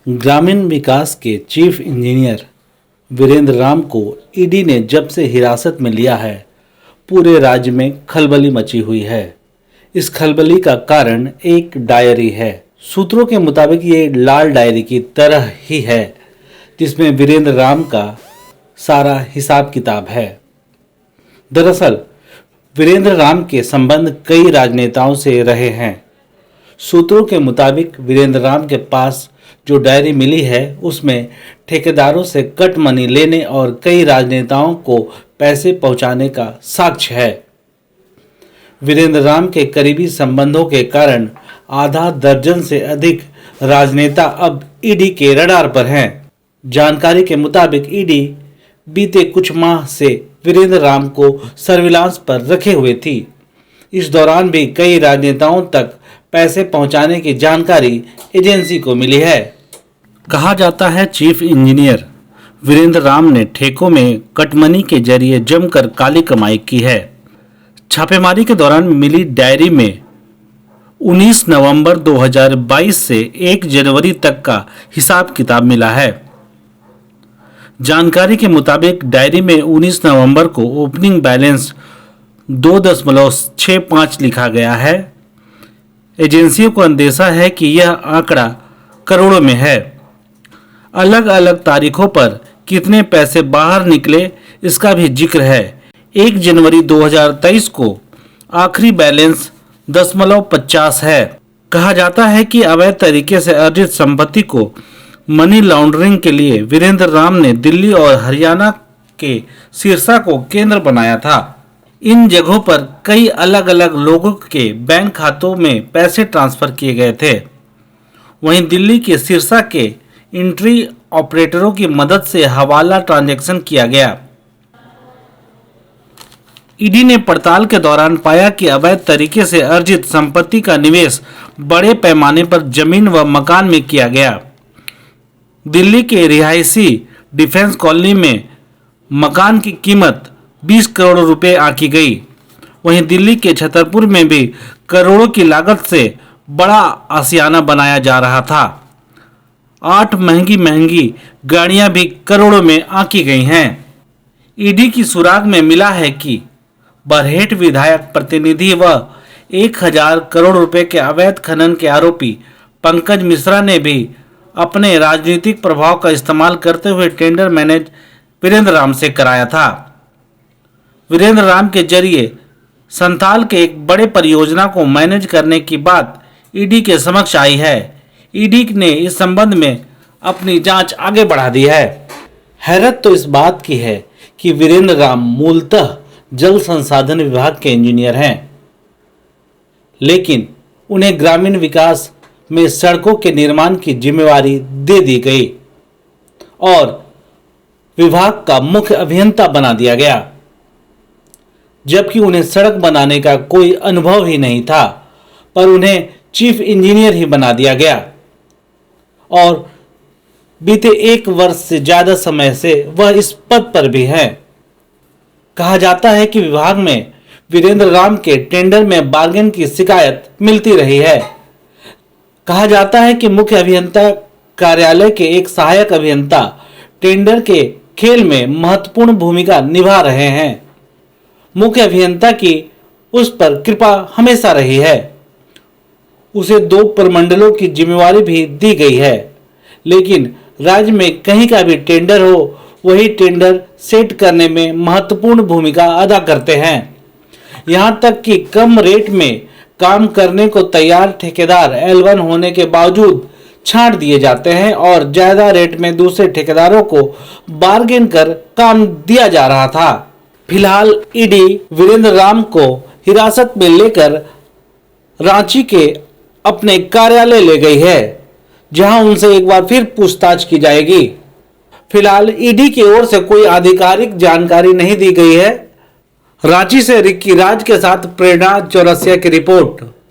ग्रामीण विकास के chief engineer Virendra Ram को ईडी ने जब से हिरासत में लिया है, पूरे राज्य में खलबली मची हुई है। इस खलबली का कारण एक डायरी है। सूत्रों के मुताबिक ये लाल डायरी की तरह ही है, जिसमें वीरेंद्र राम का सारा हिसाब किताब है। दरअसल वीरेंद्र राम के संबंध कई राजनेताओं से रहे हैं। सूत्रों के मुताबिक वीरेंद्र राम के पास जो डायरी मिली है, उसमें ठेकेदारों से कट मनी लेने और कई राजनेताओं को पैसे पहुंचाने का साक्ष्य है। वीरेंद्र राम के करीबी संबंधों के कारण आधा दर्जन से अधिक राजनेता अब ईडी के रडार पर हैं। जानकारी के मुताबिक ईडी बीते कुछ माह से वीरेंद्र राम को सर्विलांस पर रखे हुए थी। इस दौरान भी कई राजनेताओं तक पैसे पहुंचाने की जानकारी एजेंसी को मिली है। कहा जाता है चीफ इंजीनियर वीरेंद्र राम ने ठेकों में कटमनी के जरिए जमकर काली कमाई की है। छापेमारी के दौरान मिली डायरी में 19 नवंबर 2022 से 1 जनवरी तक का हिसाब किताब मिला है। जानकारी के मुताबिक डायरी में 19 नवंबर को ओपनिंग बैलेंस 2.65 लिखा गया है। एजेंसियों को अंदेशा है कि यह आंकड़ा करोड़ों में है। अलग अलग तारीखों पर कितने पैसे बाहर निकले, इसका भी जिक्र है। 1 जनवरी 2023 को आखिरी बैलेंस 0.50 है। कहा जाता है कि अवैध तरीके से अर्जित संपत्ति को मनी लॉन्ड्रिंग के लिए वीरेंद्र राम ने दिल्ली और हरियाणा के सिरसा को केंद्र बनाया था। इन जगहों पर कई अलग अलग लोगों के बैंक खातों में पैसे ट्रांसफर किए गए थे। वहीं दिल्ली के सिरसा के एंट्री ऑपरेटरों की मदद से हवाला ट्रांजैक्शन किया गया। ईडी ने पड़ताल के दौरान पाया कि अवैध तरीके से अर्जित संपत्ति का निवेश बड़े पैमाने पर जमीन व मकान में किया गया। दिल्ली के रिहायशी डिफेंस कॉलोनी में मकान की कीमत 20 करोड़ रुपए आंकी गई। वहीं दिल्ली के छतरपुर में भी करोड़ों की लागत से बड़ा आशियाना बनाया जा रहा था। 8 महंगी गाड़ियां भी करोड़ों में आंकी गई हैं। ईडी की सुराग में मिला है कि बरहेट विधायक प्रतिनिधि व 1000 करोड़ रुपए के अवैध खनन के आरोपी पंकज मिश्रा ने भी अपने राजनीतिक प्रभाव का इस्तेमाल करते हुए टेंडर मैनेज वीरेंद्र राम से कराया था। वीरेंद्र राम के जरिए संथाल के एक बड़े परियोजना को मैनेज करने की बात ईडी के समक्ष आई है। ईडी ने इस संबंध में अपनी जांच आगे बढ़ा दी है। हैरत तो इस बात की है कि वीरेंद्र राम मूलतः जल संसाधन विभाग के इंजीनियर हैं, लेकिन उन्हें ग्रामीण विकास में सड़कों के निर्माण की जिम्मेवारी दे दी गई और विभाग का मुख्य अभियंता बना दिया गया, जबकि उन्हें सड़क बनाने का कोई अनुभव ही नहीं था, पर उन्हें चीफ इंजीनियर ही बना दिया गया और बीते 1 वर्ष से ज्यादा समय से वह इस पद पर भी हैं। कहा जाता है कि विभाग में वीरेंद्र राम के टेंडर में बार्गेन की शिकायत मिलती रही है। कहा जाता है कि मुख्य अभियंता कार्यालय के एक सहायक अभियंता टेंडर के खेल में महत्वपूर्ण भूमिका निभा रहे हैं। मुख्य अभियंता की उस पर कृपा हमेशा रही है। उसे 2 प्रमंडलों की जिम्मेवारी भी दी गई है, लेकिन राज्य में कहीं का भी टेंडर हो, वही टेंडर सेट करने में महत्वपूर्ण भूमिका अदा करते हैं। यहां तक कि कम रेट में काम करने को तैयार ठेकेदार L1 होने के बावजूद छांट दिए जाते हैं और ज्यादा रेट में दूसरे ठेकेदारों को बार्गेन कर काम दिया जा रहा था। फिलहाल ईडी वीरेंद्र राम को हिरासत में लेकर रांची के अपने कार्यालय ले गई है, जहां उनसे एक बार फिर पूछताछ की जाएगी। फिलहाल ईडी की ओर से कोई आधिकारिक जानकारी नहीं दी गई है। रांची से रिक्की राज के साथ प्रेरणा चौरसिया की रिपोर्ट।